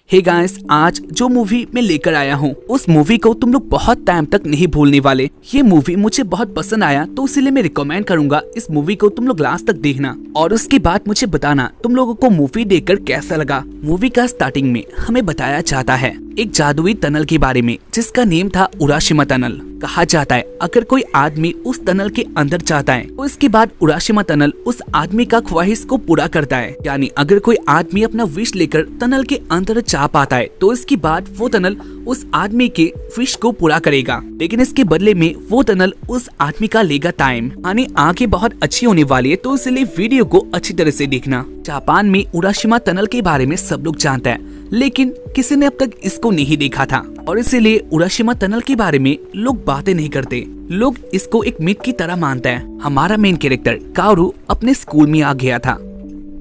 Hey guys, आज जो movie मैं लेकर आया हूँ उस मूवी को तुम लोग बहुत टाइम तक नहीं भूलने वाले। ये मूवी मुझे बहुत पसंद आया तो इसीलिए मैं रिकमेंड करूंगा इस मूवी को तुम लोग लास्ट तक देखना और उसके बाद मुझे बताना तुम लोगों को मूवी देखकर कैसा लगा। मूवी का स्टार्टिंग में हमें बताया जाता है एक जादुई टनल के बारे में जिसका नेम था उराशिमा टनल। कहा जाता है अगर कोई आदमी उस टनल के अंदर जाता है तो इसके बाद उराशिमा टनल उस आदमी का ख्वाहिश को पूरा करता है। यानी अगर कोई आदमी अपना विश लेकर टनल के अंदर जा पाता है तो इसके बाद वो टनल उस आदमी के विश को पूरा करेगा, लेकिन इसके बदले में वो टनल उस आदमी का लेगा टाइम। यानी आगे बहुत अच्छी होने वाली है तो इसलिए वीडियो को अच्छी तरह से देखना। जापान में उराशिमा टनल के बारे में सब लोग जानते हैं लेकिन किसी ने अब तक इसको नहीं देखा था और इसीलिए उराशिमा टनल के बारे में लोग बातें नहीं करते। लोग इसको एक मिथ की तरह मानते हैं। हमारा मेन कैरेक्टर काओरू अपने स्कूल में आ गया था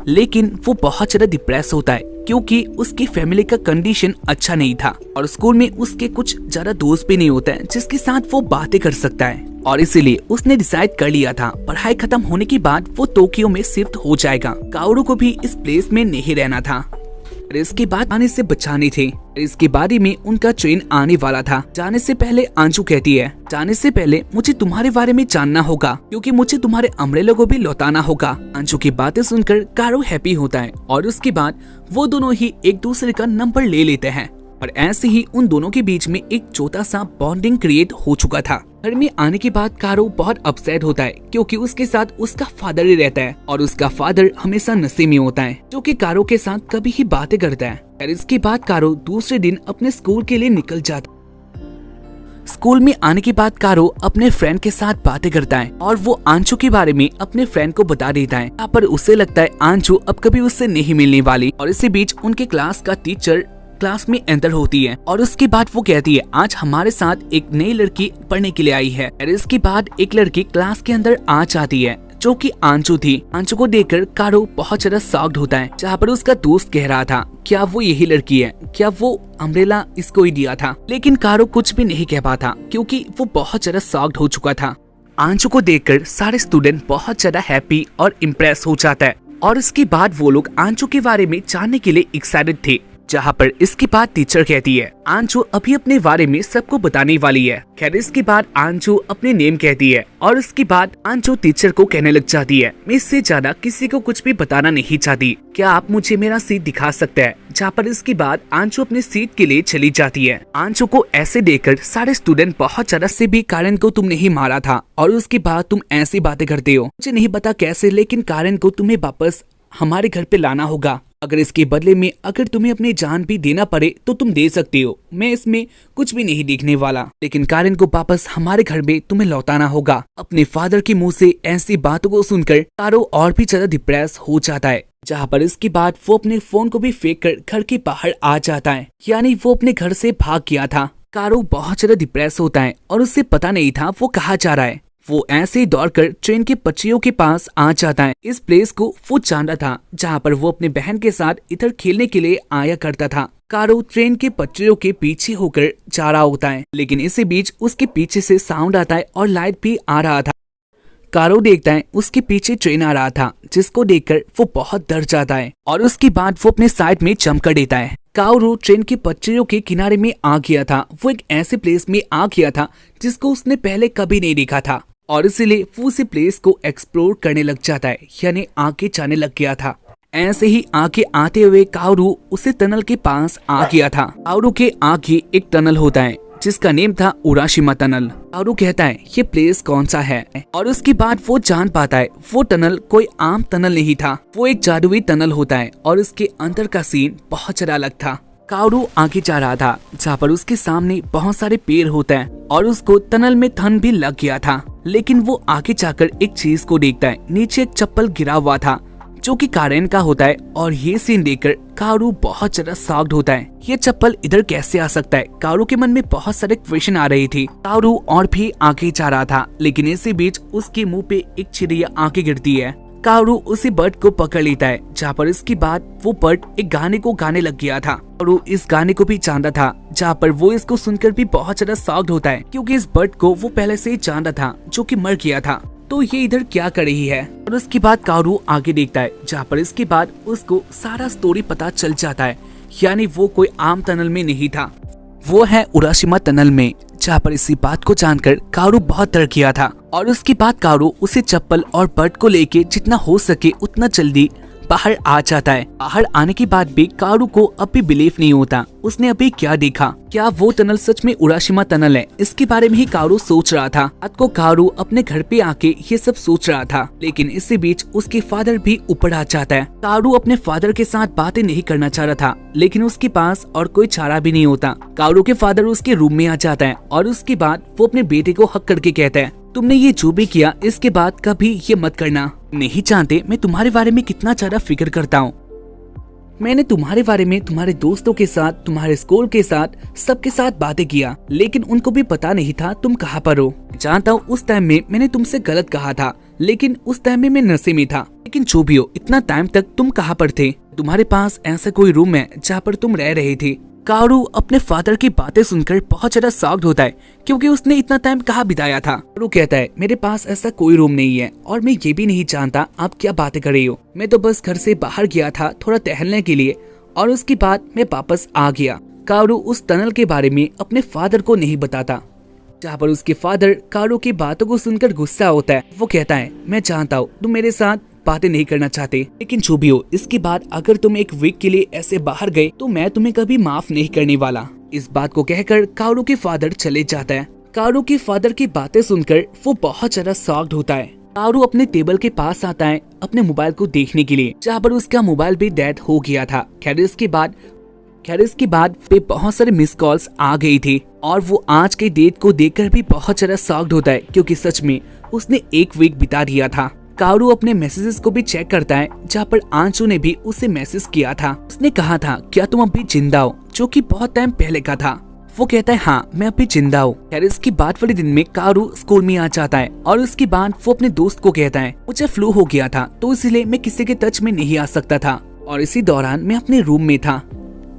लेकिन वो बहुत ज्यादा डिप्रेस होता है क्योंकि उसकी फैमिली का कंडीशन अच्छा नहीं था और स्कूल में उसके कुछ ज्यादा दोस्त भी नहीं होते हैं जिसके साथ वो बातें कर सकता है और इसीलिए उसने डिसाइड कर लिया था पढ़ाई खत्म होने के बाद वो टोक्यो में शिफ्ट हो जाएगा। काओरू को भी इस प्लेस में नहीं रहना था, इसके बाद आने से बचाने थे। इसके बारे में उनका ट्रेन आने वाला था। जाने से पहले अंशु कहती है जाने से पहले मुझे तुम्हारे बारे में जानना होगा क्योंकि मुझे तुम्हारे अम्ब्रेला को भी लौटाना होगा। अंशु की बातें सुनकर काओरू हैप्पी होता है और उसके बाद वो दोनों ही एक दूसरे का नंबर ले लेते हैं और ऐसे ही उन दोनों के बीच में एक छोटा सा बॉन्डिंग क्रिएट हो चुका था। घर में आने के बाद काओरू बहुत अपसेट होता है क्योंकि उसके साथ उसका फादर ही रहता है और उसका फादर हमेशा नशे में होता है जो कि काओरू के साथ कभी ही बातें करता है। और इसके बाद काओरू दूसरे दिन अपने स्कूल के लिए निकल जाता। स्कूल में आने के बाद काओरू अपने फ्रेंड के साथ बातें करता है और वो आंचू के बारे में अपने फ्रेंड को बता देता है। यहाँ पर उसे लगता है आंचू अब कभी उससे नहीं मिलने वाली और इसी बीच उनके क्लास का टीचर क्लास में एंटर होती है और उसके बाद वो कहती है आज हमारे साथ एक नई लड़की पढ़ने के लिए आई है। और इसके बाद एक लड़की क्लास के अंदर आ जाती है जो कि आंचू थी। आंचू को देखकर काओरू बहुत ज्यादा शॉक्ड होता है। जहाँ पर उसका दोस्त कह रहा था क्या वो यही लड़की है, क्या वो अम्ब्रेला इसको ही दिया था, लेकिन काओरू कुछ भी नहीं कह पाता क्योंकि वो बहुत ज्यादा शॉक्ड हो चुका था। आंचू को देखकर सारे स्टूडेंट बहुत ज्यादा हैप्पी और इम्प्रेस हो जाता है और इसके बाद वो लोग आंचू के बारे में जानने के लिए एक्साइटेड थे। जहाँ पर इसके बाद टीचर कहती है आंचू अभी अपने बारे में सबको बताने वाली है। खैर इसके बाद आंचू अपने नेम कहती है और इसके बाद आंचू टीचर को कहने लग जाती है मैं इससे ज्यादा किसी को कुछ भी बताना नहीं चाहती, क्या आप मुझे मेरा सीट दिखा सकते हैं। जहाँ पर इसके बाद आंचू अपनी सीट के लिए चली जाती है। आंचू को ऐसे देखकर सारे स्टूडेंट बहुत ज्यादा से भी कारण को तुमने ही मारा था और उसके बाद तुम ऐसी बातें करते हो, मुझे नहीं पता कैसे, लेकिन कारण को तुम्हें वापस हमारे घर पे लाना होगा। अगर इसके बदले में अगर तुम्हें अपनी जान भी देना पड़े तो तुम दे सकते हो, मैं इसमें कुछ भी नहीं देखने वाला, लेकिन कारेन को वापस हमारे घर में तुम्हें लौटाना होगा। अपने फादर के मुंह से ऐसी बातों को सुनकर काओरू और भी ज्यादा डिप्रेस हो जाता है। जहाँ पर इसके बाद वो अपने फोन को भी फेंक कर घर के बाहर आ जाता है, यानी वो अपने घर से भाग गया था। काओरू बहुत ज्यादा डिप्रेस होता है और उससे पता नहीं था वो कहाँ जा रहा है। वो ऐसे ही दौड़कर ट्रेन के पटरियों के पास आ जाता है। इस प्लेस को वो जानता था जहाँ पर वो अपने बहन के साथ इधर खेलने के लिए आया करता था। काओरू ट्रेन के पटरियों के पीछे होकर जा रहा होता है, लेकिन इसी बीच उसके पीछे से साउंड आता है और लाइट भी आ रहा था। काओरू देखता है उसके पीछे ट्रेन आ रहा था जिसको देखकर वो बहुत डर जाता है और उसके बाद वो अपने साइड में जंप कर देता है। काओरू ट्रेन के पटरियों के किनारे में आ गया था। वो एक ऐसे प्लेस में आ गया था जिसको उसने पहले कभी नहीं देखा था और इसीलिए वो उसी प्लेस को एक्सप्लोर करने लग जाता है, यानी आगे जाने लग गया था। ऐसे ही आगे आते हुए काओरू उसी टनल के पास आ गया था। काओरू के आगे एक टनल होता है जिसका नेम था उराशिमा टनल। काओरू कहता है ये प्लेस कौन सा है और उसके बाद वो जान पाता है वो टनल कोई आम टनल नहीं था, वो एक जादुई टनल होता है और उसके अंदर का सीन बहुत ज्यादा अलग था। काओरू आगे जा रहा था जहाँ पर उसके सामने बहुत सारे पेड़ होते हैं और उसको टनल में ठंड भी लग गया था, लेकिन वो आगे जाकर एक चीज को देखता है। नीचे एक चप्पल गिरा हुआ था जो कि कारेन का होता है और ये सीन देखकर काओरू बहुत ज्यादा शॉक्ड होता है। ये चप्पल इधर कैसे आ सकता है? काओरू के मन में बहुत सारे क्वेश्चन आ रही थी। काओरू और भी आगे जा रहा था, लेकिन इसी बीच उसके मुंह पे एक चिड़िया आके गिरती है। काओरू उसी बर्ड को पकड़ लेता है, जहाँ पर इसके बाद वो बर्ड एक गाने को गाने लग गया था और वो इस गाने को भी जानता था, जहाँ पर वो इसको सुनकर भी बहुत ज्यादा शॉक्ड होता है क्योंकि इस बर्ड को वो पहले से ही जानता था जो कि मर गया था। तो ये इधर क्या कर रही है? और उसके बाद काओरू आगे देखता है जहाँ पर इसके बाद उसको सारा स्टोरी पता चल जाता है। यानी वो कोई आम टनल में नहीं था, वो है उराशिमा टनल में, जहाँ पर इसी बात को जानकर कारू बहुत डर गया था। और उसके बाद कारू उसे चप्पल और बर्ट को लेके जितना हो सके उतना जल्दी बाहर आ जाता है। बाहर आने के बाद भी कारू को अब भी बिलीव नहीं होता उसने अभी क्या देखा। क्या वो टनल सच में उराशिमा टनल है? इसके बारे में ही कारू सोच रहा था। रात को कारू अपने घर पे आके ये सब सोच रहा था, लेकिन इसी बीच उसके फादर भी ऊपर आ जाता है। कारू अपने फादर के साथ बातें नहीं करना चाह रहा था, लेकिन उसके पास और कोई चारा भी नहीं होता। कारू के फादर उसके रूम में आ जाता है और उसके बाद वो अपने बेटे को हक करके कहता है, तुमने ये जो भी किया इसके बाद कभी ये मत करना। नहीं जानते मैं तुम्हारे बारे में कितना ज्यादा फिक्र करता हूँ। मैंने तुम्हारे बारे में तुम्हारे दोस्तों के साथ, तुम्हारे स्कूल के साथ, सबके साथ बातें किया, लेकिन उनको भी पता नहीं था तुम कहाँ पर हो। जानता हूँ उस टाइम में मैंने तुमसे गलत कहा था, लेकिन उस टाइम में मैं नशे में था। लेकिन जो भी हो, इतना टाइम तक तुम कहाँ पर थे? तुम्हारे पास ऐसा कोई रूम है जहाँ पर तुम रह रहे थे? कारू अपने फादर की बातें सुनकर बहुत ज्यादा शॉक्ड होता है, क्योंकि उसने इतना टाइम कहाँ बिताया था। कारू कहता है, मेरे पास ऐसा कोई रूम नहीं है और मैं ये भी नहीं जानता आप क्या बातें कर रही हो। मैं तो बस घर से बाहर गया था थोड़ा टहलने के लिए और उसके बाद मैं वापस आ गया। कारू उस टनल के बारे में अपने फादर को नहीं बताता, जहाँ पर उसके फादर कारू की बातों को सुनकर गुस्सा होता है। वो कहता है, मैं जानता हूँ तुम मेरे साथ बातें नहीं करना चाहते, लेकिन जो भी हो, इसके बाद अगर तुम एक वीक के लिए ऐसे बाहर गए तो मैं तुम्हें कभी माफ नहीं करने वाला। इस बात को कहकर कारू के फादर चले जाता है। कारू के फादर की बातें सुनकर वो बहुत ज्यादा शॉक्ड होता है। कारू अपने टेबल के पास आता है अपने मोबाइल को देखने के लिए, जहाँ पर उसका मोबाइल भी डेड हो गया था। खैर इसके बाद पे बहुत सारे मिस कॉल्स आ गई थी और वो आज के डेट को देखकर भी बहुत ज्यादा शॉक्ड होता है, क्योंकि सच में उसने एक वीक बिता दिया था। कारू अपने मैसेजेस को भी चेक करता है, जहाँ पर आंचू ने भी उसे मैसेज किया था। उसने कहा था, क्या तुम अभी जिंदा हो? जो कि बहुत टाइम पहले का था। वो कहता है, हाँ मैं अभी जिंदा हूँ। खैर इसकी बात वाले दिन में कारू स्कूल में आ जाता है और उसके बाद वो अपने दोस्त को कहता है, मुझे फ्लू हो गया था तो इसलिए मैं किसी के टच में नहीं आ सकता था और इसी दौरान मैं अपने रूम में था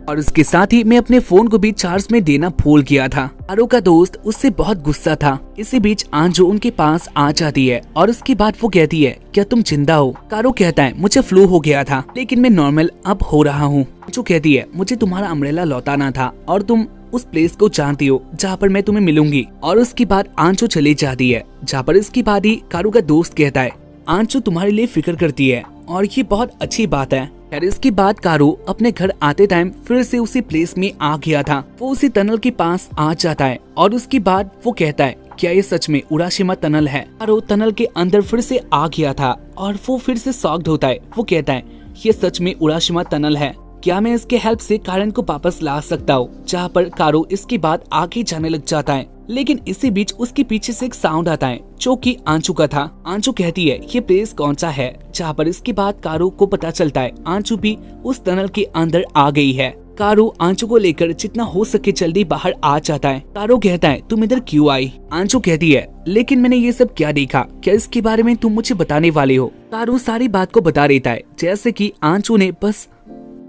और उसके साथ ही मैं अपने फोन को भी चार्ज में देना भूल गया था। कारू का दोस्त उससे बहुत गुस्सा था। इसी बीच आंजू उनके पास आ जाती है और उसके बाद वो कहती है, क्या तुम जिंदा हो? कारू कहता है, मुझे फ्लू हो गया था लेकिन मैं नॉर्मल अब हो रहा हूँ। आंजू कहती है, मुझे तुम्हारा अम्ब्रेला लौटाना था और तुम उस प्लेस को जानती हो जहाँ पर मैं तुम्हें मिलूंगी। और उसके बाद आंचू चली जाती है, जहाँ पर इसके बाद ही कारू का दोस्त कहता है, आंचू तुम्हारे लिए फिक्र करती है और ये बहुत अच्छी बात है। खैर इसके बाद कारू अपने घर आते टाइम फिर से उसी प्लेस में आ गया था। वो उसी टनल के पास आ जाता है और उसके बाद वो कहता है, क्या ये सच में उराशिमा टनल है? कारू टनल के अंदर फिर से आ गया था और वो फिर से शॉक्ड होता है। वो कहता है, ये सच में उराशिमा टनल है? क्या मैं इसके हेल्प से कारण को वापस ला सकता हूँ? जहाँ पर कारू इसके बाद आगे जाने लग जाता है, लेकिन इसी बीच उसके पीछे से एक साउंड आता है जो कि आंचू का था। आंचू कहती है, ये प्लेस कौन सा है? जहाँ पर इसके बाद कारू को पता चलता है आंचू भी उस टनल के अंदर आ गई है। कारू आंचू को लेकर जितना हो सके जल्दी बाहर आ जाता है। कारू कहता है, तुम इधर क्यों आई? आंचू कहती है, लेकिन मैंने ये सब क्या देखा, क्या इसके बारे में तुम मुझे बताने वाले हो? कारू सारी बात को बता देता है, जैसे कि आंचू ने बस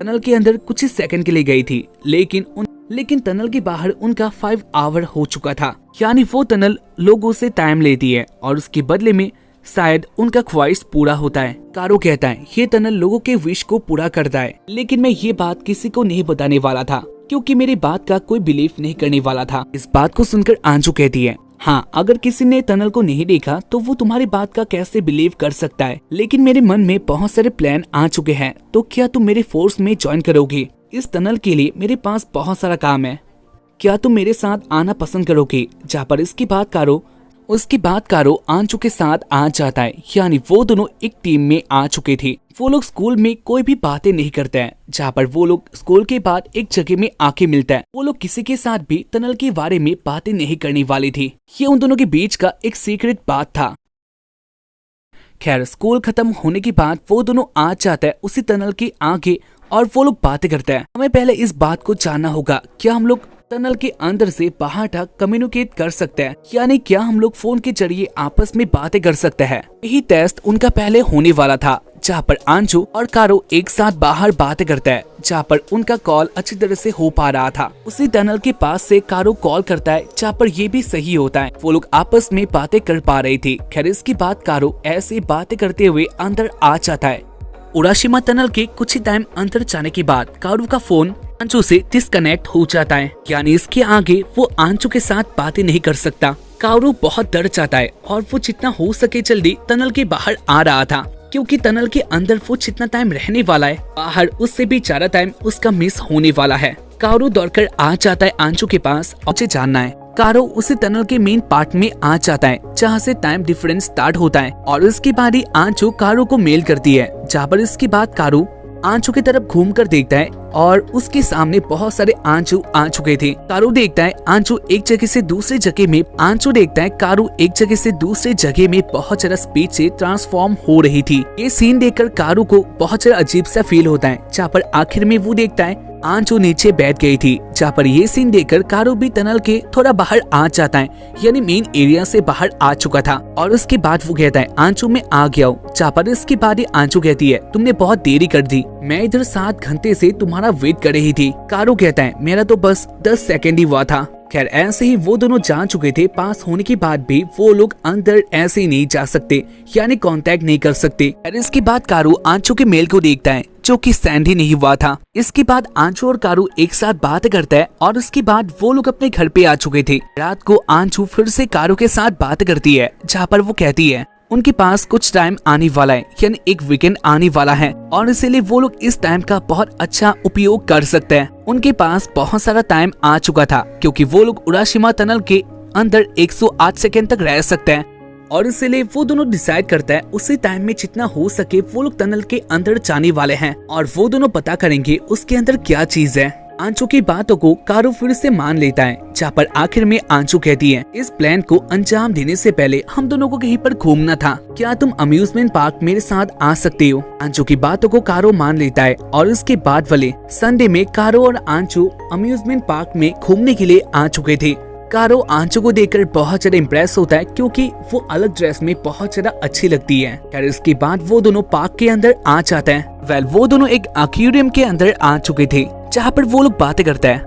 टनल के अंदर कुछ ही सेकंड के लिए गई थी, लेकिन टनल के बाहर उनका 5 आवर हो चुका था। यानी वो टनल लोगों से टाइम लेती है और उसके बदले में शायद उनका ख्वाहिश पूरा होता है। कारू कहता है, ये टनल लोगों के विश को पूरा करता है, लेकिन मैं ये बात किसी को नहीं बताने वाला था, क्योंकि मेरी बात का कोई बिलीव नहीं करने वाला था। इस बात को सुनकर आंचू कहती है, हाँ अगर किसी ने टनल को नहीं देखा तो वो तुम्हारी बात का कैसे बिलीव कर सकता है? लेकिन मेरे मन में बहुत सारे प्लान आ चुके हैं, तो क्या तुम मेरे फोर्स में ज्वाइन करोगी? इस टनल के लिए मेरे पास बहुत सारा काम है, क्या तुम मेरे साथ आना पसंद करोगे? जहाँ पर उसके बाद कारो आंचू के साथ आ जाता है। यानी वो दोनों एक टीम में आ चुके थे। वो लोग स्कूल में कोई भी बातें नहीं करते हैं, जहाँ पर वो लोग स्कूल के बाद एक जगह में आके मिलता है। वो लोग किसी के साथ भी टनल के बारे में बातें नहीं करने वाली थी। ये उन दोनों के बीच का एक सीक्रेट बात था। खैर स्कूल खत्म होने के बाद वो दोनों आ जाता है उसी टनल के आगे और वो लोग बातें करते हैं। हमें पहले इस बात को जानना होगा, क्या हम लोग टनल के अंदर से बाहर तक कम्युनिकेट कर सकते हैं? यानी क्या हम लोग फोन के जरिए आपस में बातें कर सकते हैं? यही टेस्ट उनका पहले होने वाला था, जहाँ पर आंचू और कारो एक साथ बाहर बातें करता है, जहाँ पर उनका कॉल अच्छी तरह से हो पा रहा था। उसी टनल के पास से कारो कॉल करता है, जहाँ पर ये भी सही होता है। वो लोग आपस में बातें कर पा रही थी। खैर इसकी बात कारो ऐसी बातें करते हुए अंदर आ जाता है। उराशिमा टनल के कुछ ही टाइम अंदर जाने के बाद कारू का फोन आंचू से डिस्कनेक्ट हो जाता है, यानी इसके आगे वो आंचू के साथ बातें नहीं कर सकता। कारू बहुत डर जाता है और वो जितना हो सके जल्दी टनल के बाहर आ रहा था, क्योंकि टनल के अंदर वो जितना टाइम रहने वाला है बाहर उससे भी ज्यादा टाइम उसका मिस होने वाला है। कारू दौड़कर आ जाता है आंचू के पास और उसे जानना है। कारू उसी टनल के मेन पार्ट में आ जाता है जहाँ से टाइम डिफरेंस स्टार्ट होता है और उसके बाद ही आंचू कारू को मेल करती है, जहाँ पर इसके बाद कारू आंचू की तरफ घूमकर देखता है और उसके सामने बहुत सारे आंचू आ चुके थे। कारू देखता है आंचू एक जगह से दूसरी जगह में कारू एक जगह से दूसरी जगह में बहुत ज्यादा स्पीड से ट्रांसफॉर्म हो रही थी। ये सीन देखकर कारू को बहुत ज्यादा अजीब सा फील होता है, जहाँ पर आखिर में वो देखता है आंचू नीचे बैठ गई थी। जहाँ पर ये सीन देखकर कारू भी टनल के थोड़ा बाहर आ जाता है, यानी मेन एरिया से बाहर आ चुका था। और उसके बाद वो कहता है आंचू मैं आ गया हूँ। जहाँ पर इसके बाद ही आंचू कहती है तुमने बहुत देरी कर दी, मैं इधर 7 घंटे से तुम्हारा वेट कर रही थी। कारू कहता है मेरा तो बस 10 सेकंड ही हुआ था। खैर ऐसे ही वो दोनों जा चुके थे। पास होने के बाद भी वो लोग अंदर ऐसे ही नहीं जा सकते, यानी कांटेक्ट नहीं कर सकते। और इसके बाद कारू आंचू के मेल को देखता है जो कि सेंड ही नहीं हुआ था। इसके बाद आंचू और कारू एक साथ बात करता है और उसके बाद वो लोग अपने घर पे आ चुके थे। रात को आंचू फिर से कारू के साथ बात करती है, जहाँ पर वो कहती है उनके पास कुछ टाइम आने वाला है, यानी एक वीकेंड आने वाला है और इसीलिए वो लोग इस टाइम का बहुत अच्छा उपयोग कर सकते हैं। उनके पास बहुत सारा टाइम आ चुका था, क्योंकि वो लोग उराशिमा टनल के अंदर 108 सेकेंड तक रह सकते हैं और इसीलिए वो दोनों डिसाइड करता है उसी टाइम में जितना हो सके वो लोग टनल के अंदर जाने वाले हैं और वो दोनों पता करेंगे उसके अंदर क्या चीज है। आंचू की बातों को कारू फिर से मान लेता है, जहाँ पर आखिर में आंचू कहती है इस प्लान को अंजाम देने से पहले हम दोनों को कहीं पर घूमना था, क्या तुम अम्यूजमेंट पार्क मेरे साथ आ सकते हो। आंचू की बातों को कारू मान लेता है और उसके बाद वाले संडे में कारू और आंचू अम्यूजमेंट पार्क में घूमने के लिए आ चुके थे। कारू आंचू को देखकर बहुत ज्यादा इम्प्रेस होता है, क्योंकि वो अलग ड्रेस में बहुत ज्यादा अच्छी लगती है। खैर इसके बाद वो दोनों पार्क के अंदर आ जाते हैं। वो दोनों एक एक्वेरियम के अंदर आ चुके थे, जहाँ पर वो लोग बातें करता है।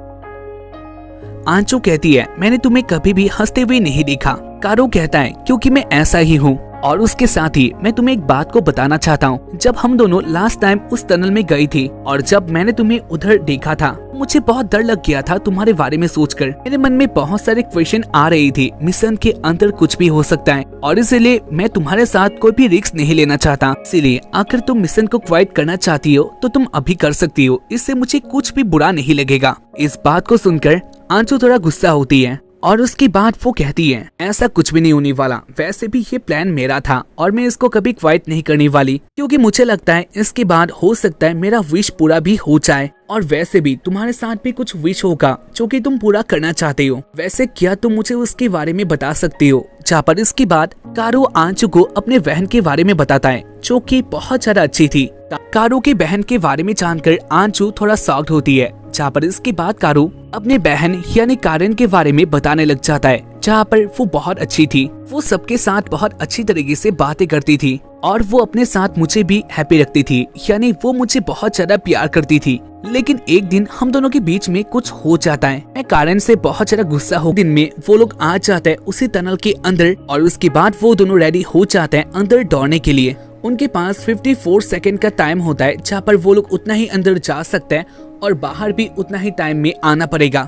आंचू कहती है मैंने तुम्हें कभी भी हंसते हुए नहीं देखा। कारू कहता है क्योंकि मैं ऐसा ही हूँ। और उसके साथ ही मैं तुम्हें एक बात को बताना चाहता हूँ, जब हम दोनों लास्ट टाइम उस टनल में गई थी और जब मैंने तुम्हें उधर देखा था मुझे बहुत डर लग गया था तुम्हारे बारे में सोचकर। मेरे मन में बहुत सारे क्वेश्चन आ रही थी, मिशन के अंदर कुछ भी हो सकता है और इसलिए मैं तुम्हारे साथ कोई भी रिस्क नहीं लेना चाहता। इसीलिए अगर तुम मिशन को क्वाइट करना चाहती हो तो तुम अभी कर सकती हो, इससे मुझे कुछ भी बुरा नहीं लगेगा। इस बात को सुनकर आंचू थोड़ा गुस्सा होती है और उसके बाद वो कहती है ऐसा कुछ भी नहीं होने वाला, वैसे भी ये प्लान मेरा था और मैं इसको कभी क्वाइट नहीं करने वाली, क्योंकि मुझे लगता है इसके बाद हो सकता है मेरा विश पूरा भी हो जाए और वैसे भी तुम्हारे साथ भी कुछ विश होगा जो कि तुम पूरा करना चाहते हो। वैसे क्या तुम मुझे उसके बारे में बता सकती हो। जहाँ पर इसके बाद कारू आंचू को अपने बहन के बारे में बताता है जो कि बहुत ज्यादा अच्छी थी। कारू की बहन के बारे में जानकर आंचू थोड़ा शॉक्ड होती है, जहाँ पर इसके बाद कारू अपने बहन यानी कारेन के बारे में बताने लग जाता है, जहाँ पर वो बहुत अच्छी थी। वो सबके साथ बहुत अच्छी तरीके से बातें करती थी और वो अपने साथ मुझे भी हैप्पी रखती थी, यानी वो मुझे बहुत ज्यादा प्यार करती थी। लेकिन एक दिन हम दोनों के बीच में कुछ हो जाता है। मैं कारेन से बहुत ज्यादा गुस्सा हो। दिन में वो लोग आ जाते हैं उसी टनल के अंदर और उसके बाद वो दोनों रेडी हो जाते हैं अंदर दौड़ने के लिए। उनके पास 54 सेकंड का टाइम होता है, जहाँ पर वो लोग उतना ही अंदर जा सकते हैं और बाहर भी उतना ही टाइम में आना पड़ेगा।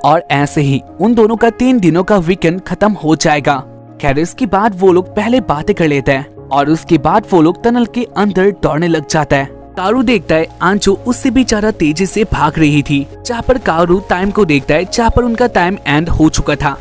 और ऐसे ही उन दोनों का 3 दिनों का वीकेंड खत्म हो जाएगा। खैर इसके बाद वो लोग पहले बातें कर लेते हैं और उसके बाद वो लोग टनल के अंदर दौड़ने लग जाता है। कारू देखता है आंचू उससे भी ज्यादा तेजी से भाग रही थी, जहाँ पर कारू टाइम को देखता है जहाँ पर उनका टाइम एंड हो चुका था।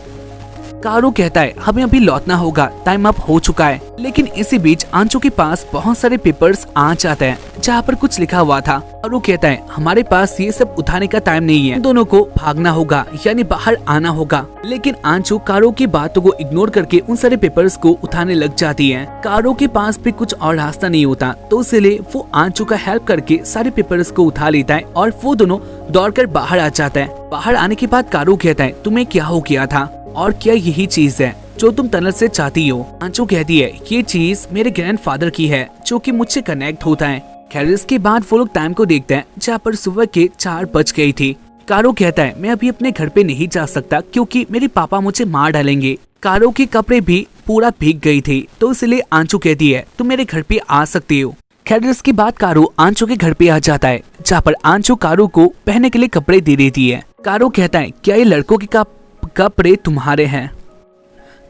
कारू कहता है हमें अभी लौटना होगा, टाइम अप हो चुका है। लेकिन इसी बीच आंचू के पास बहुत सारे पेपर्स आ जाते हैं जहाँ पर कुछ लिखा हुआ था और वो कहता है हमारे पास ये सब उठाने का टाइम नहीं है, दोनों को भागना होगा यानी बाहर आना होगा। लेकिन आंचू कारू की बातों को इग्नोर करके उन सारे पेपर्स को उठाने लग जाती है। कारू के पास भी कुछ और रास्ता नहीं होता, तो इसलिए वो आंचू का हेल्प करके सारे पेपर्स को उठा लेता है और वो दोनों दौड़कर बाहर आ जाता है। बाहर आने के बाद कारू कहता है तुम्हें क्या हो गया था और क्या यही चीज है जो तुम टनल से चाहती हो। आंचू कहती है ये चीज मेरे ग्रैंडफादर की है जो कि मुझसे कनेक्ट होता है। खैर इसके बाद वो लोग टाइम को देखते हैं जहाँ पर सुबह के 4 बज गई थी। कारू कहता है मैं अभी अपने घर पे नहीं जा सकता क्योंकि मेरे पापा मुझे मार डालेंगे। कारू के कपड़े भी पूरा भीग गई थी, तो इसलिए आंचू कहती है तुम मेरे घर पे आ सकती हो। खैर इसके बाद कारू आंचू के घर पे आ जाता है, जहाँ पर आंचू कारू को पहनने के लिए कपड़े दे देती है। कारू कहता है क्या ये लड़कों के कपड़े तुम्हारे हैं?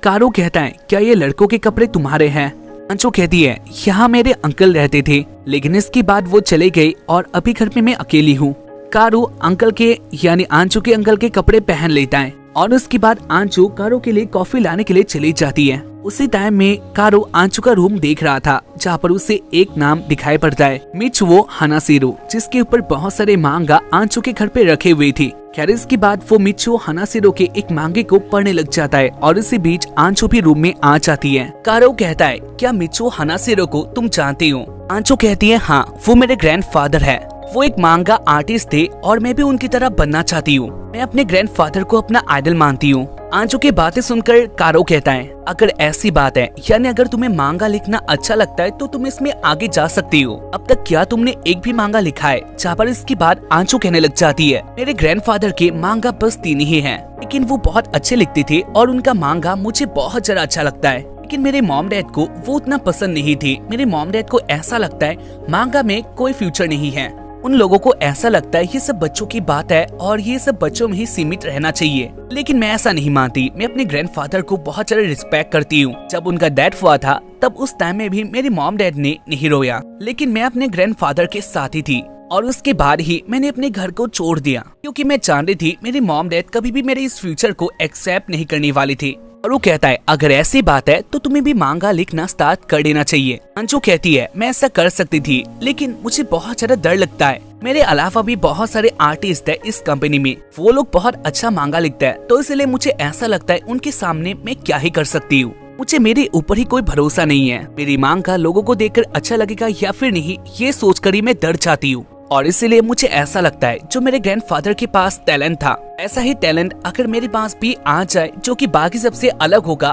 कारू कहता है क्या ये लड़कों के कपड़े तुम्हारे हैं? आंचू कहती है यहाँ मेरे अंकल रहते थे, लेकिन इसके बाद वो चले गए और अभी घर में मैं अकेली हूँ। कारू अंकल के यानी आंचू के अंकल के कपड़े पहन लेता है और उसके बाद आंचू कारू के लिए कॉफी लाने के लिए चली जाती है। उसी टाइम में कारू आंचू का रूम देख रहा था, जहाँ पर उसे एक नाम दिखाई पड़ता है, मिचुओ हानाशिरो, जिसके ऊपर बहुत सारे मांगा आंचू के घर पे रखे हुए थे। खैर इसके बाद वो मिचुओ हानाशिरो के एक मांगे को पढ़ने लग जाता है और इसी बीच आंचू भी रूम में आ जाती है। कारू कहता है क्या मिचुओ हानाशिरो को तुम जानती हो? आंचू कहती है हाँ, वो मेरे ग्रैंडफादर है। वो एक मांगा आर्टिस्ट थे और मैं भी उनकी तरह बनना चाहती हूँ। मैं अपने ग्रैंडफादर को अपना आइडल मानती हूँ। आंचू की बातें सुनकर कारो कहता है अगर ऐसी बात है, यानी अगर तुम्हें मांगा लिखना अच्छा लगता है तो तुम इसमें आगे जा सकती हो। अब तक क्या तुमने एक भी मांगा लिखा है? जहाँ पर इसकी बात आंचू कहने लग जाती है मेरे ग्रैंडफादर के मांगा बस 3 ही हैं, लेकिन वो बहुत अच्छे लिखते थे और उनका मांगा मुझे बहुत ज्यादा अच्छा लगता है। लेकिन मेरे मॉम डैड को वो उतना पसंद नहीं थी। मेरे मॉम डैड को ऐसा लगता है मांगा में कोई फ्यूचर नहीं है। उन लोगों को ऐसा लगता है ये सब बच्चों की बात है और ये सब बच्चों में ही सीमित रहना चाहिए, लेकिन मैं ऐसा नहीं मानती। मैं अपने ग्रैंडफादर को बहुत ज्यादा रिस्पेक्ट करती हूँ। जब उनका डेथ हुआ था तब उस टाइम में भी मेरे मॉम डैड ने नहीं रोया, लेकिन मैं अपने ग्रैंडफादर के साथ ही थी और उसके बाद ही मैंने अपने घर को छोड़ दिया, क्योंकि मैं जान रही थी मेरे मॉम डैड कभी भी मेरे इस फ्यूचर को एक्सेप्ट नहीं करने वाली थी। और वो कहता है अगर ऐसी बात है तो तुम्हें भी मांगा लिखना स्टार्ट कर देना चाहिए। अंजू कहती है मैं ऐसा कर सकती थी, लेकिन मुझे बहुत ज्यादा डर लगता है। मेरे अलावा भी बहुत सारे आर्टिस्ट है इस कंपनी में, वो लोग बहुत अच्छा मांगा लिखता है, तो इसलिए मुझे ऐसा लगता है उनके सामने मैं क्या ही कर सकती हूँ। मुझे मेरे ऊपर ही कोई भरोसा नहीं है। मेरी मांगा लोगों को देखकर अच्छा लगेगा या फिर नहीं, ये सोचकर ही मैं डर जाती हूँ। और इसीलिए मुझे ऐसा लगता है जो मेरे ग्रैंडफादर के पास टैलेंट था, ऐसा ही टैलेंट अगर मेरे पास भी आ जाए जो कि बाकी सबसे अलग होगा,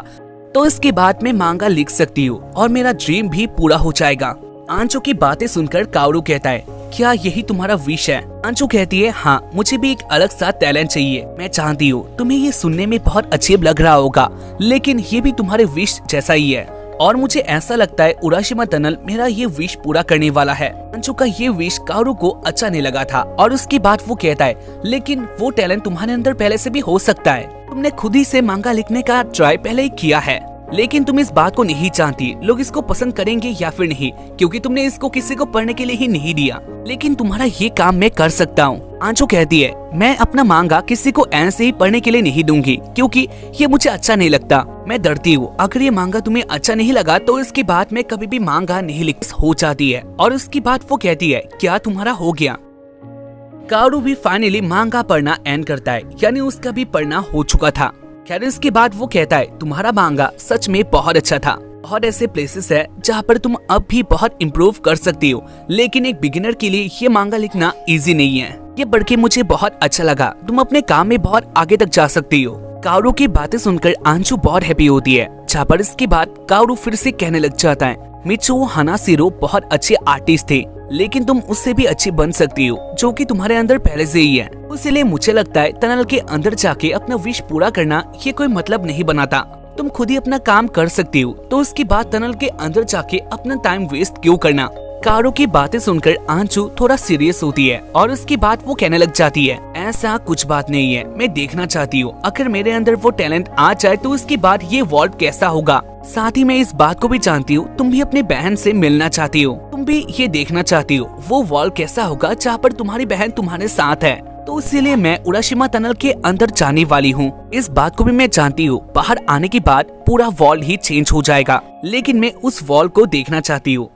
तो इसके बाद मैं मांगा लिख सकती हूँ और मेरा ड्रीम भी पूरा हो जाएगा। आंचू की बातें सुनकर कावरू कहता है क्या यही तुम्हारा विश है? आंचू कहती है हाँ, मुझे भी एक अलग सा टैलेंट चाहिए। मैं चाहती हूँ तुम्हें ये सुनने में बहुत अजीब लग रहा होगा, लेकिन ये भी तुम्हारे विश जैसा ही है और मुझे ऐसा लगता है उराशिमा टनल मेरा ये विश पूरा करने वाला है। अंशु का ये विश कारू को अच्छा नहीं लगा था और उसके बाद वो कहता है लेकिन वो टैलेंट तुम्हारे अंदर पहले से भी हो सकता है। तुमने खुद ही से मांगा लिखने का ट्राई पहले ही किया है, लेकिन तुम इस बात को नहीं जानती लोग इसको पसंद करेंगे या फिर नहीं, क्योंकि तुमने इसको किसी को पढ़ने के लिए ही नहीं दिया। लेकिन तुम्हारा ये काम मैं कर सकता हूँ। आंचू कहती है मैं अपना मांगा किसी को ऐसे ही पढ़ने के लिए नहीं दूंगी, क्योंकि ये मुझे अच्छा नहीं लगता। मैं डरती हूँ अगर ये मांगा तुम्हें अच्छा नहीं लगा तो इसके बाद मैं कभी भी मांगा नहीं लिख हो जाती है। और उसके बाद वो कहती है क्या तुम्हारा हो गया? कारू भी फाइनली मांगा पढ़ना एंड करता है, यानी उसका भी पढ़ना हो चुका था। खैर इसके बाद वो कहता है तुम्हारा मांगा सच में बहुत अच्छा था। बहुत ऐसे प्लेसेस है जहाँ पर तुम अब भी बहुत इम्प्रूव कर सकती हो, लेकिन एक बिगिनर के लिए ये मांगा लिखना इजी नहीं है। ये पढ़ के मुझे बहुत अच्छा लगा, तुम अपने काम में बहुत आगे तक जा सकती हो। कावरू की बातें सुनकर आंचू बहुत हैप्पी होती है। जहाँ पर इसके बाद कावरू फिर से कहने लग जाता है मिचुओ हानाशिरो बहुत अच्छे आर्टिस्ट थे, लेकिन तुम उससे भी अच्छी बन सकती हो जो कि तुम्हारे अंदर पहले से ही है। इसलिए मुझे लगता है टनल के अंदर जाके अपना विश पूरा करना ये कोई मतलब नहीं बनाता। तुम खुद ही अपना काम कर सकती हो, तो उसके बाद टनल के अंदर जाके अपना टाइम वेस्ट क्यों करना? कारू की बातें सुनकर आंचू थोड़ा सीरियस होती है और उसके बाद वो कहने लग जाती है ऐसा कुछ बात नहीं है, मैं देखना चाहती हूँ अगर मेरे अंदर वो टैलेंट आ जाए तो उसके बाद ये वॉल्ट कैसा होगा। साथ ही मैं इस बात को भी जानती हूँ तुम भी अपनी बहन से मिलना चाहती हो, तुम भी ये देखना चाहती हो वो वॉल्ट कैसा होगा जहाँ पर तुम्हारी बहन तुम्हारे साथ है। तो इसीलिए मैं उराशिमा टनल के अंदर जाने वाली हूँ। इस बात को भी मैं जानती हूँ बाहर आने के बाद पूरा वॉल ही चेंज हो जाएगा, लेकिन मैं उस वॉल को देखना चाहती हूँ।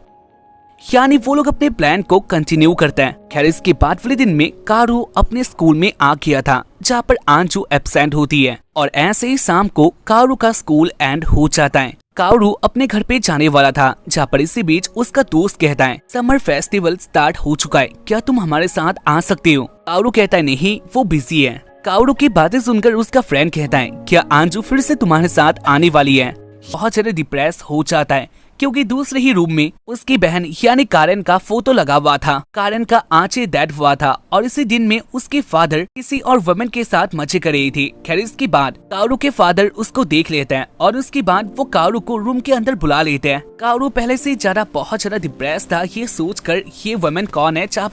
यानी वो लोग अपने प्लान को कंटिन्यू करते हैं। खैर इसके बाद वाले दिन में कारू अपने स्कूल में आ गया था, जहाँ पर आंचू एब्सेंट होती है और ऐसे ही शाम को कारू का स्कूल एंड हो जाता है। कारू अपने घर पे जाने वाला था, जहाँ पर इसी बीच उसका दोस्त कहता है समर फेस्टिवल स्टार्ट हो चुका है, क्या तुम हमारे साथ आ सकते हो? कारू कहता है नहीं, वो बिजी है। कारू की बातें सुनकर उसका फ्रेंड कहता है क्या आंचू फिर से तुम्हारे साथ आने वाली है? बहुत ज्यादा डिप्रेस हो जाता है क्योंकि दूसरे ही रूम में उसकी बहन यानी कारेन का फोटो लगा हुआ था। कारेन का आंचे डेड हुआ था और इसी दिन में उसके फादर किसी और वुमन के साथ मजे कर रही थी। खैर इसके बाद कारू के फादर उसको देख लेते हैं और उसके बाद वो कारू को रूम के अंदर बुला लेते हैं। कारू पहले से बहुत ज्यादा डिप्रेस था ये सोचकर ये वुमन कौन है, जहाँ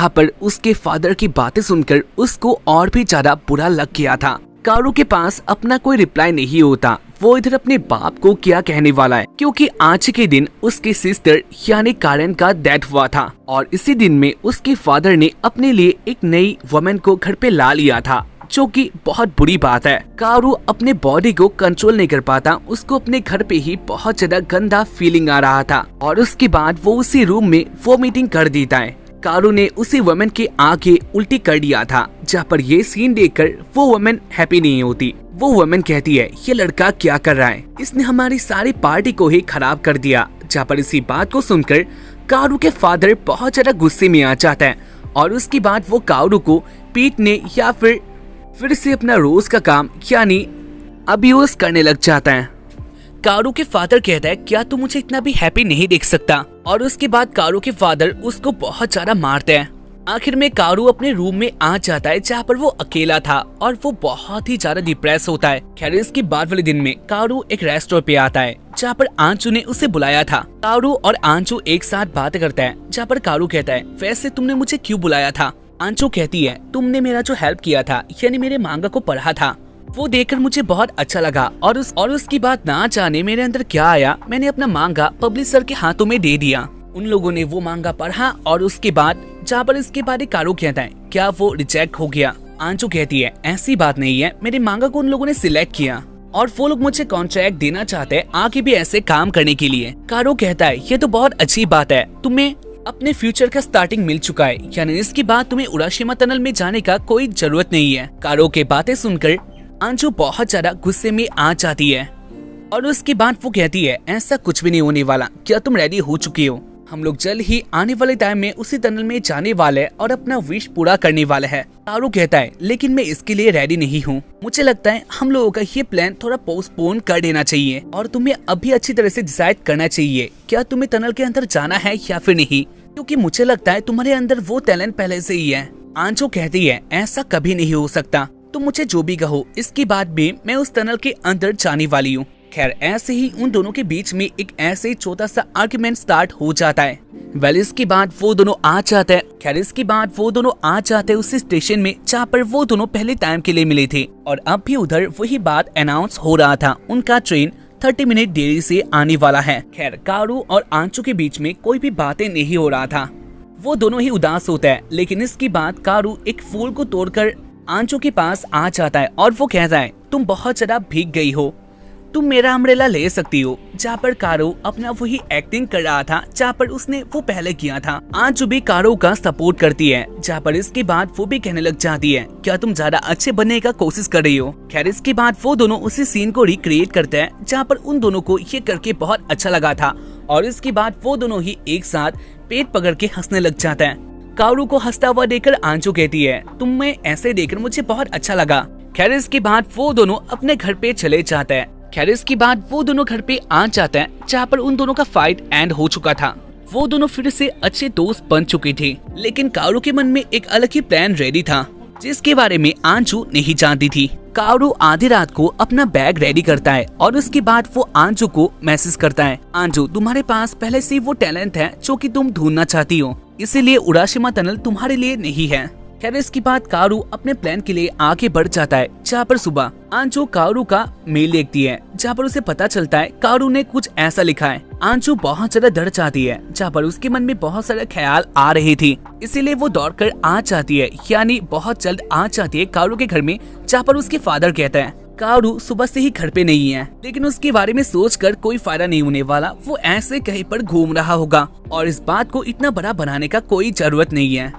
पर उसके फादर की बातें सुनकर उसको और भी ज्यादा बुरा लग गया था। कारू के पास अपना कोई रिप्लाई नहीं होता, वो इधर अपने बाप को क्या कहने वाला है, क्योंकि आज के दिन उसकी सिस्टर यानी कारेन का डेथ हुआ था और इसी दिन में उसके फादर ने अपने लिए एक नई वुमन को घर पे ला लिया था, जो कि बहुत बुरी बात है। कारू अपने बॉडी को कंट्रोल नहीं कर पाता, उसको अपने घर पे ही बहुत ज्यादा गंदा फीलिंग आ रहा था और उसके बाद वो उसी रूम में वोमिटिंग कर देता है। कारू ने उसी वुमन के आगे उल्टी कर दिया था, जहाँ पर ये सीन देखकर वो वुमन हैप्पी नहीं होती। वो वुमन कहती है ये लड़का क्या कर रहा है, इसने हमारी सारी पार्टी को ही खराब कर दिया। जहाँ पर इसी बात को सुनकर कारू के फादर बहुत ज्यादा गुस्से में आ जाता है और उसके बाद वो कारू को पीटने या फिर से अपना रोज का काम यानी अब्यूज करने लग जाता है। कारू के फादर कहता है क्या तू मुझे इतना भी हैप्पी नहीं देख सकता, और उसके बाद कारू के फादर उसको बहुत ज्यादा मारते हैं। आखिर में कारू अपने रूम में आ जाता है जहाँ पर वो अकेला था और वो बहुत ही ज्यादा डिप्रेस होता है। खैर इसके बाद वाले दिन में कारू एक रेस्टोरेंट पे आता है जहाँ पर आंचू ने उसे बुलाया था। कारू और आंचू एक साथ बात करता है जहाँ पर कारू कहता है वैसे तुमने मुझे क्यों बुलाया था। आंचू कहती है तुमने मेरा जो हेल्प किया था यानी मेरे मांगा को पढ़ा था, वो देखकर मुझे बहुत अच्छा लगा और उसकी बात ना जाने मेरे अंदर क्या आया, मैंने अपना मांगा पब्लिशर के हाथों में दे दिया। उन लोगों ने वो मांगा पढ़ा और उसके बाद जहाँ पर इसके बारे कारू कहता है क्या वो रिजेक्ट हो गया। आंचू कहती है ऐसी बात नहीं है, मेरे मांगा को उन लोगों ने सिलेक्ट किया और वो लोग मुझे कॉन्ट्रैक्ट देना चाहते हैं आगे भी ऐसे काम करने के लिए। कारू कहता है ये तो बहुत अच्छी बात है, तुम्हें अपने फ्यूचर का स्टार्टिंग मिल चुका है, यानी इसके बाद तुम्हें उराशिमा टनल में जाने का कोई जरूरत नहीं है। कारू के बातें सुनकर आंचू बहुत ज्यादा गुस्से में आ जाती है और उसके बाद वो कहती है ऐसा कुछ भी नहीं होने वाला, क्या तुम रेडी हो चुकी हो, हम लोग जल्द ही आने वाले टाइम में उसी टनल में जाने वाले और अपना विश पूरा करने वाले हैं। कारू कहता है लेकिन मैं इसके लिए रेडी नहीं हूँ, मुझे लगता है हम लोगों का ये प्लान थोड़ा पोस्टपोन कर देना चाहिए और तुम्हें अभी अच्छी तरह से डिसाइड करना चाहिए क्या तुम्हें टनल के अंदर जाना है या फिर नहीं, क्योंकि मुझे लगता है तुम्हारे अंदर वो टैलेंट पहले से ही है। आंचू कहती है ऐसा कभी नहीं हो सकता, तुम मुझे जो भी कहो इसके बाद भी मैं उस टनल के अंदर जाने वाली हूँ। खैर ऐसे ही उन दोनों के बीच में एक ऐसे छोटा सा आर्गुमेंट स्टार्ट हो जाता है। इसके बाद वो दोनों आ जाते हैं। खैर इसके बाद वो दोनों आ जाते हैं उस स्टेशन में जहाँ पर वो दोनों पहले टाइम के लिए मिले थे और अब भी उधर वही बात अनाउंस हो रहा था, उनका ट्रेन 30 मिनट देरी से आने वाला है। खैर कारू और आंचू के बीच में कोई भी बातें नहीं हो रहा था, वो दोनों ही उदास होता है। लेकिन इसके बाद कारू एक फूल को तोड़कर आंचू के पास आ जाता है और वो कहता है तुम बहुत ज्यादा भीग गई हो, तुम मेरा अम्ब्रेला ले सकती हो। जहाँ पर कारू अपना वही एक्टिंग कर रहा था जहाँ पर उसने वो पहले किया था। आंचू भी कारू का सपोर्ट करती है, जहाँ पर इसके बाद वो भी कहने लग जाती है क्या तुम ज्यादा अच्छे बनने का कोशिश कर रही हो। खैर इसके बाद वो दोनों उसी सीन को रिक्रिएट करते हैं जहाँ पर उन दोनों को ये करके बहुत अच्छा लगा था और इसके बाद वो दोनों ही एक साथ पेट पकड़ के हंसने लग जाते हैं। कारू को हंसता हुआ देखकर आंचू कहती है तुम्हें ऐसे देखकर मुझे बहुत अच्छा लगा। खैर इसके बाद वो दोनों अपने घर पे चले जाते हैं। खैर इसके बाद वो दोनों घर पे आ जाते हैं जहाँ पर उन दोनों का फाइट एंड हो चुका था। वो दोनों फिर से अच्छे दोस्त बन चुके थे, लेकिन कारू के मन में एक अलग ही प्लान रेडी था जिसके बारे में आंचू नहीं जानती थी। कारू आधी रात को अपना बैग रेडी करता है और उसके बाद वो आंचू को मैसेज करता है आंचू तुम्हारे पास पहले से वो टैलेंट है जो कि तुम ढूंढना चाहती हो, इसीलिए उराशिमा टनल तुम्हारे लिए नहीं है। खैर इसके बाद कारू अपने प्लान के लिए आगे बढ़ जाता है जहाँ पर सुबह आंचू कारू का मेल देखती है जहाँ पर उसे पता चलता है कारू ने कुछ ऐसा लिखा है। आंचू बहुत ज्यादा डर जाती है जहाँ पर उसके मन में बहुत सारे ख्याल आ रहे थे, इसीलिए वो दौड़कर आ जाती है, यानी बहुत जल्द आ जाती है कारू के घर में जहाँ पर उसके फादर कहता है कारू सुबह से ही घर पे नहीं है, लेकिन उसके बारे में सोचकर कोई फायदा नहीं होने वाला, वो ऐसे कहीं पर घूम रहा होगा और इस बात को इतना बड़ा बनाने का कोई जरूरत नहीं है।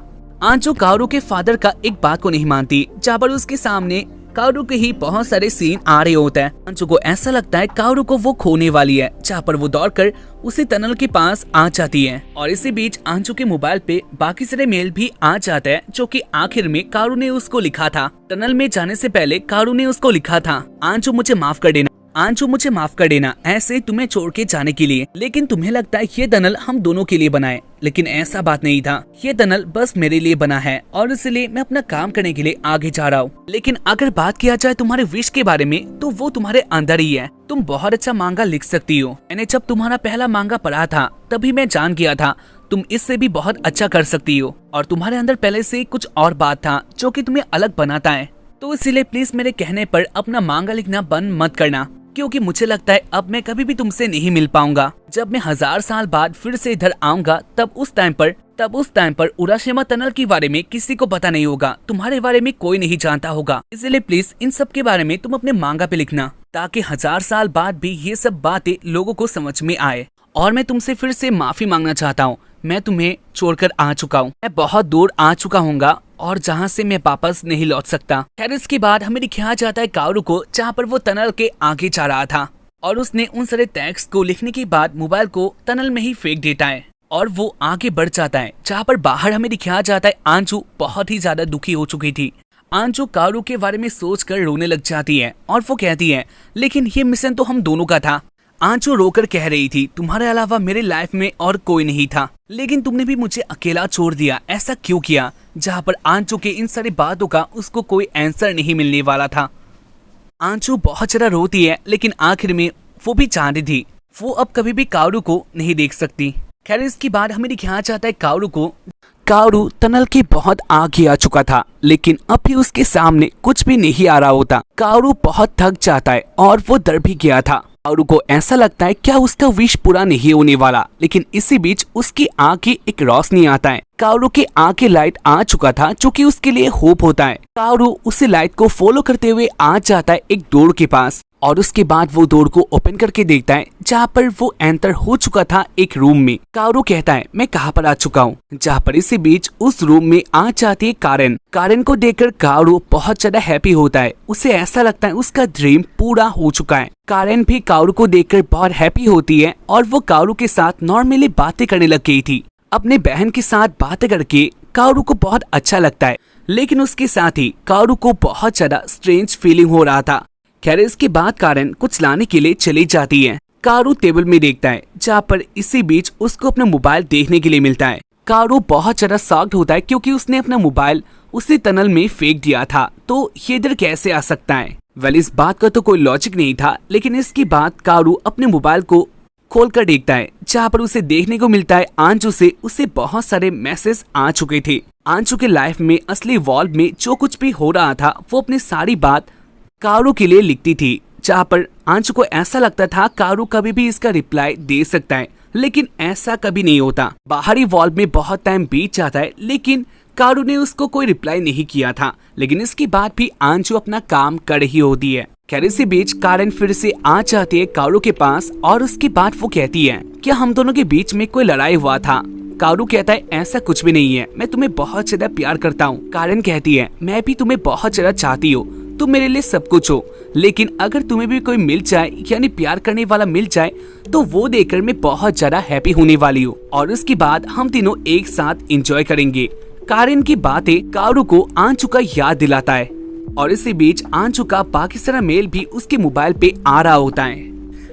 आंचू कारू के फादर का एक बात को नहीं मानती जहाँ पर उसके सामने कारू के ही बहुत सारे सीन आ रहे होते हैं। आंचू को ऐसा लगता है कारू को वो खोने वाली है, जहाँ पर वो दौड़कर उसी टनल के पास आ जाती है और इसी बीच आंचू के मोबाइल पे बाकी सारे मेल भी आ जाते हैं जो कि आखिर में कारू ने उसको लिखा था। टनल में जाने से पहले कारू ने उसको लिखा था आंचू मुझे माफ कर देना, आंचू मुझे माफ कर देना ऐसे तुम्हें छोड़ के जाने के लिए, लेकिन तुम्हें लगता है ये टनल हम दोनों के लिए बना है, लेकिन ऐसा बात नहीं था। ये टनल बस मेरे लिए बना है और इसलिए मैं अपना काम करने के लिए आगे जा रहा हूँ। लेकिन अगर बात किया जाए तुम्हारे विश के बारे में तो वो तुम्हारे अंदर ही है। तुम बहुत अच्छा मांगा लिख सकती हो। मैंने जब तुम्हारा पहला मांगा पढ़ा था तभी मैं जान गया था तुम इससे भी बहुत अच्छा कर सकती हो और तुम्हारे अंदर पहले से कुछ और बात था जो कि तुम्हें अलग बनाता है। तो इसीलिए प्लीज मेरे कहने पर अपना मांगा लिखना बंद मत करना, क्योंकि मुझे लगता है अब मैं कभी भी तुमसे नहीं मिल पाऊंगा। जब मैं 1000 साल बाद फिर से इधर आऊंगा तब उस टाइम पर उराशिमा टनल के बारे में किसी को पता नहीं होगा, तुम्हारे बारे में कोई नहीं जानता होगा। इसलिए प्लीज इन सब के बारे में तुम अपने मांगा पे लिखना, ताकि 1000 साल बाद भी ये सब बातें लोगों को समझ में आए। और मैं तुमसे फिर से माफी मांगना चाहता हूँ। मैं तुम्हें छोड़कर आ चुका हूँ, मैं बहुत दूर आ चुका हूँगा और जहाँ से मैं वापस नहीं लौट सकता। खैर इसके बाद हमें दिखाया जाता है कारू को, जहाँ पर वो टनल के आगे जा रहा था और उसने उन सारे टेक्स्ट को लिखने के बाद मोबाइल को टनल में ही फेंक देता है और वो आगे बढ़ जाता है। जहाँ पर बाहर हमें दिखाया जाता है आंचू बहुत ही ज्यादा दुखी हो चुकी थी। आंचू कारू के बारे में सोचकर रोने लग जाती है और वो कहती है, लेकिन ये मिशन तो हम दोनों का था। आंचू रोकर कह रही थी, तुम्हारे अलावा मेरे लाइफ में और कोई नहीं था, लेकिन तुमने भी मुझे अकेला छोड़ दिया, ऐसा क्यों किया? जहाँ पर आंचू के इन सारी बातों का उसको कोई आंसर नहीं मिलने वाला था। आंचू बहुत ज्यादा रोती है, लेकिन आखिर में वो भी चाहती थी वो अब कभी भी कारू को नहीं देख सकती। खैर इसके बाद हमें दिखाया जाता है कारू को। कारू टनल के बहुत आगे आ चुका था, लेकिन अब भी उसके सामने कुछ भी नहीं आ रहा होता। कारू बहुत थक जाता है और वो डर भी गया था। कारू को ऐसा लगता है क्या उसका विश पूरा नहीं होने वाला, लेकिन इसी बीच उसकी आंखें एक रोशनी आता है। कारू के आंखें लाइट आ चुका था, जो कि उसके लिए होप होता है। कारू उसी लाइट को फॉलो करते हुए आ जाता है एक डोर के पास और उसके बाद वो डोर को ओपन करके देखता है, जहाँ पर वो एंटर हो चुका था एक रूम में। कारू कहता है, मैं कहाँ पर आ चुका हूँ? जहाँ पर इसी बीच उस रूम में आ जाती है कारेन। कारेन को देखकर कारू बहुत ज्यादा हैप्पी होता है। उसे ऐसा लगता है उसका ड्रीम पूरा हो चुका है। कारेन भी कारू को देखकर बहुत हैप्पी होती है और वो कारू के साथ नॉर्मली बातें करने लग गई थी। अपने बहन के साथ बातें करके कारू को बहुत अच्छा लगता है, लेकिन उसके साथ ही कारू को बहुत ज्यादा स्ट्रेंज फीलिंग हो रहा था। खैर इसके बाद कारेन कुछ लाने के लिए चली जाती है। कारू टेबल में देखता है, जहाँ पर इसी बीच उसको अपना मोबाइल देखने के लिए मिलता है। कारू बहुत ज्यादा शॉक्ड होता है, क्योंकि उसने अपना मोबाइल उसी टनल में फेंक दिया था, तो ये इधर कैसे आ सकता है? वेल इस बात का तो कोई लॉजिक नहीं था, लेकिन इसके बाद कारू अपने मोबाइल को खोलकर देखता है, जहाँ पर उसे देखने को मिलता है आंचू से उसे बहुत सारे मैसेज आ चुके थे। आंचू के लाइफ में असली वर्ल्ड में जो कुछ भी हो रहा था वो अपनी सारी बात कारू के लिए लिखती थी, जहाँ पर आंचू को ऐसा लगता था कारू कभी भी इसका रिप्लाई दे सकता है, लेकिन ऐसा कभी नहीं होता। बाहरी वर्ल्ड में बहुत टाइम बीत जाता है, लेकिन कारू ने उसको कोई रिप्लाई नहीं किया था। लेकिन इसके बाद भी आंचू अपना काम कर रही होती है। खैर इसी बीच कारेन फिर से आ जाती है कारू के पास और उसके बाद वो कहती है, क्या हम दोनों के बीच में कोई लड़ाई हुआ था? कारू कहता है, ऐसा कुछ भी नहीं है, मैं तुम्हें बहुत ज्यादा प्यार करता हूँ। कारेन कहती है, मैं भी तुम्हें बहुत ज्यादा चाहती हूँ, तुम मेरे लिए सब कुछ हो, लेकिन अगर तुम्हें भी कोई मिल जाए यानी प्यार करने वाला मिल जाए तो वो देखकर मैं बहुत ज्यादा हैप्पी होने वाली हूँ और उसके बाद हम तीनों एक साथ एंजॉय करेंगे। कारेन की बातें कारू को आंचू का याद दिलाता है और इसी बीच आंचू का बाकी सारा मेल भी उसके मोबाइल पे आ रहा होता है।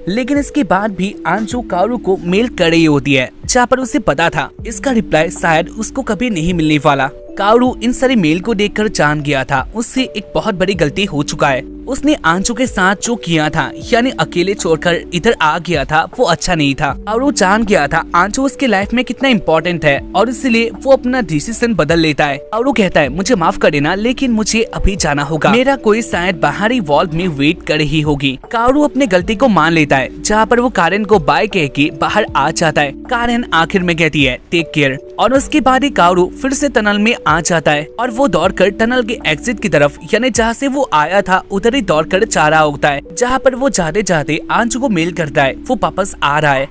लेकिन इसके बाद भी आंचू कारू को मेल कर रही होती है, जहाँ पर उसे पता था इसका रिप्लाई शायद उसको कभी नहीं मिलने वाला। कारू इन सारे मेल को देखकर जान गया था उससे एक बहुत बड़ी गलती हो चुका है। उसने आंचू के साथ जो किया था यानी अकेले छोड़कर इधर आ गया था वो अच्छा नहीं था। कारू जान गया था आंचू उसके लाइफ में कितना इम्पोर्टेंट है और इसलिए वो अपना डिसीजन बदल लेता है। कारू कहता है, मुझे माफ कर देना, लेकिन मुझे अभी जाना होगा, मेरा कोई शायद बाहरी वर्ल्ड में वेट कर रही होगी। कारू अपनी गलती को मान लेता है, जहाँ पर वो कारेन को बाय कह के बाहर आ जाता है। कारेन आखिर में कहती है, टेक केयर, और उसके बाद ही कारू फिर से टनल में आ जाता है और वो दौड़कर टनल के एग्जिट की तरफ यानी जहाँ से वो आया था उधर ही दौड़कर जा रहा होता है। जहाँ पर वो जाते जाते आंचू को मेल करता है वो वापस आ रहा है।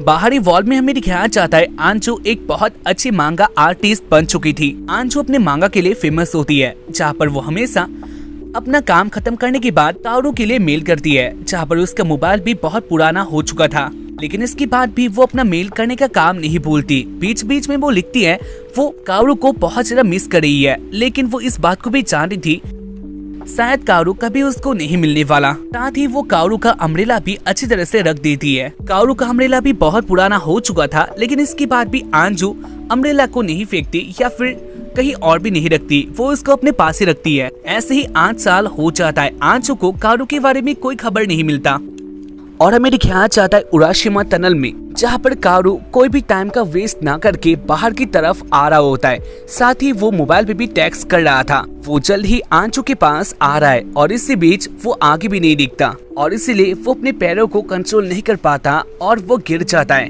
बाहरी वॉल में हमें दिखाया जाता है आंचू एक बहुत अच्छी मांगा आर्टिस्ट बन चुकी थी। आंचू अपने मांगा के लिए फेमस होती है, जहाँ पर वो हमेशा अपना काम खत्म करने के बाद कारू के लिए मेल करती है, जहाँ पर उसका मोबाइल भी बहुत पुराना हो चुका था। लेकिन इसके बाद भी वो अपना मेल करने का काम नहीं भूलती। बीच बीच में वो लिखती है वो कारू को बहुत ज्यादा मिस कर रही है, लेकिन वो इस बात को भी जानती थी शायद कारू कभी उसको नहीं मिलने वाला। साथ ही वो कारू का अम्ब्रेला भी अच्छी तरह से रख देती है। कारू का अम्ब्रेला भी बहुत पुराना हो चुका था, लेकिन इसके बाद भी अंजू अम्ब्रेला को नहीं फेंकती या फिर कहीं और भी नहीं रखती, वो उसको अपने पास ही रखती है। ऐसे ही 8 साल हो जाता है। अंजू को कारू के बारे में कोई खबर नहीं मिलता और हमें दिखाया जाता है उराशिमा टनल में, जहाँ पर कारू कोई भी टाइम का वेस्ट ना करके बाहर की तरफ आ रहा होता है। साथ ही वो मोबाइल पे भी टेक्स्ट कर रहा था। वो जल्द ही अंजू के पास आ रहा है और इसी बीच वो आगे भी नहीं दिखता और इसीलिए वो अपने पैरों को कंट्रोल नहीं कर पाता और वो गिर जाता है।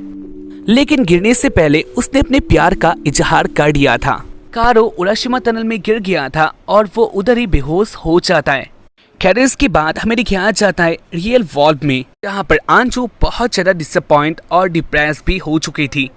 लेकिन गिरने से पहले उसने अपने प्यार का इजहार कर दिया था। कारू उराशिमा टनल में गिर गया था और वो उधर ही बेहोश हो जाता है। खैर इसके बाद हमें दिखाया जाता है रियल वर्ल्ड में, जहाँ पर अंजू बहुत ज्यादा डिसअपॉइंट और डिप्रेस भी हो चुकी थी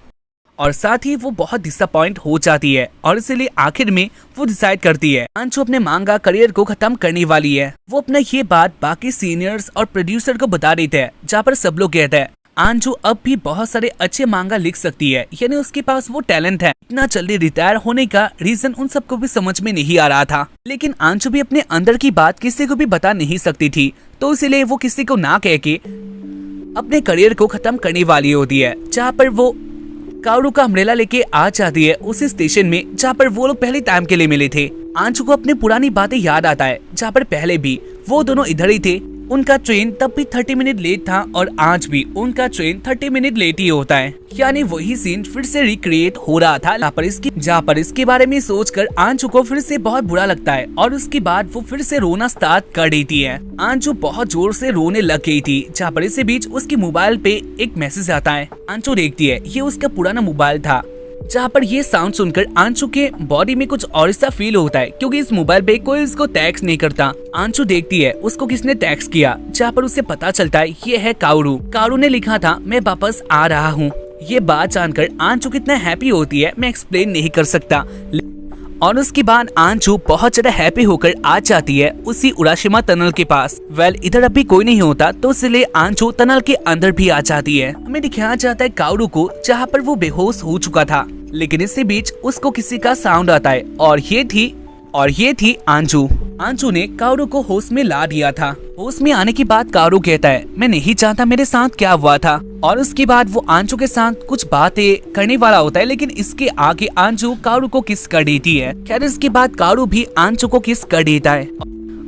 और साथ ही वो बहुत डिसअपॉइंट हो जाती है और इसीलिए आखिर में वो डिसाइड करती है अंजू अपने मांगा करियर को खत्म करने वाली है। वो अपना ये बात बाकी सीनियर्स और प्रोड्यूसर को बता देते हैं, जहाँ पर सब लोग कहते हैं अंजू अब भी बहुत सारे अच्छे मांगा लिख सकती है, यानी उसके पास वो टैलेंट है। इतना जल्दी रिटायर होने का रीजन उन सबको भी समझ में नहीं आ रहा था, लेकिन अंजू भी अपने अंदर की बात किसी को भी बता नहीं सकती थी, तो इसीलिए वो किसी को ना कह के अपने करियर को खत्म करने वाली होती है। जहाँ पर वो कारू का अम्ब्रेला लेके आ जाती है उसी स्टेशन में जहाँ पर वो लोग पहले टाइम के लिए मिले थे। अंजू को अपनी पुरानी बातें याद आता है, जहाँ पर पहले भी वो दोनों इधर ही थे। उनका ट्रेन तब भी 30 मिनट लेट था और आज भी उनका ट्रेन 30 मिनट लेट ही होता है, यानी वही सीन फिर से रिक्रिएट हो रहा था। जहाँ पर इसके बारे में सोचकर अंजू को फिर से बहुत बुरा लगता है और उसके बाद वो फिर से रोना स्टार्ट कर देती है। अंजू बहुत जोर से रोने लग गई थी। जहाँ पर इसी बीच उसके मोबाइल पे एक मैसेज आता है। अंजू देखती है ये उसका पुराना मोबाइल था। जहाँ पर ये साउंड सुनकर अंशु के बॉडी में कुछ और सा फील होता है, क्योंकि इस मोबाइल पे कोई इसको टैक्स नहीं करता। अंशु देखती है उसको किसने टैक्स किया, जहाँ पर उसे पता चलता है ये है कारू। कारू ने लिखा था मैं वापस आ रहा हूँ। ये बात जानकर अंशु कितना हैप्पी होती है मैं एक्सप्लेन नहीं कर सकता। और उसके बाद अंशु बहुत ज्यादा हैप्पी होकर आ जाती है उसी उराशिमा टनल के पास। इधर अभी कोई नहीं होता, तो इसलिए अंशु टनल के अंदर भी आ जाती है। हमें दिखाया जाता है कारू को, जहाँ पर वो बेहोश हो चुका था, लेकिन इसी बीच उसको किसी का साउंड आता है और ये थी अंशु। अंशु ने कारू को होश में ला दिया था। होश में आने के बाद कारू कहता है मैं नहीं जानता मेरे साथ क्या हुआ था, और उसके बाद वो अंशु के साथ कुछ बातें करने वाला होता है, लेकिन इसके आगे अंशु कारू को किस कर देती है। खैर इसके बाद कारू भी अंशु को किस कर देता है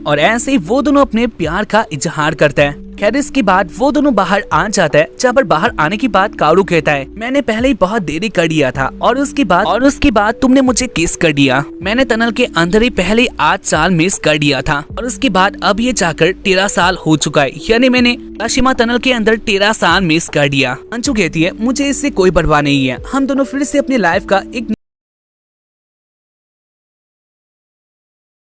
और ऐसे ही वो दोनों अपने प्यार का इजहार करते हैं। खैर इसके बाद वो दोनों बाहर आ जाता है, जहाँ पर बाहर आने के बाद कारू कहता है मैंने पहले ही बहुत देरी कर दिया था और उसके बाद तुमने मुझे किस कर दिया। मैंने टनल के अंदर ही पहले 8 साल मिस कर दिया था और उसके बाद अब ये जाकर 13 साल हो चुका है, यानी मैंने उराशिमा टनल के अंदर 13 साल मिस कर दिया। अंशु कहती है मुझे इससे कोई परवाह नहीं है, हम दोनों फिर से अपनी लाइफ का एक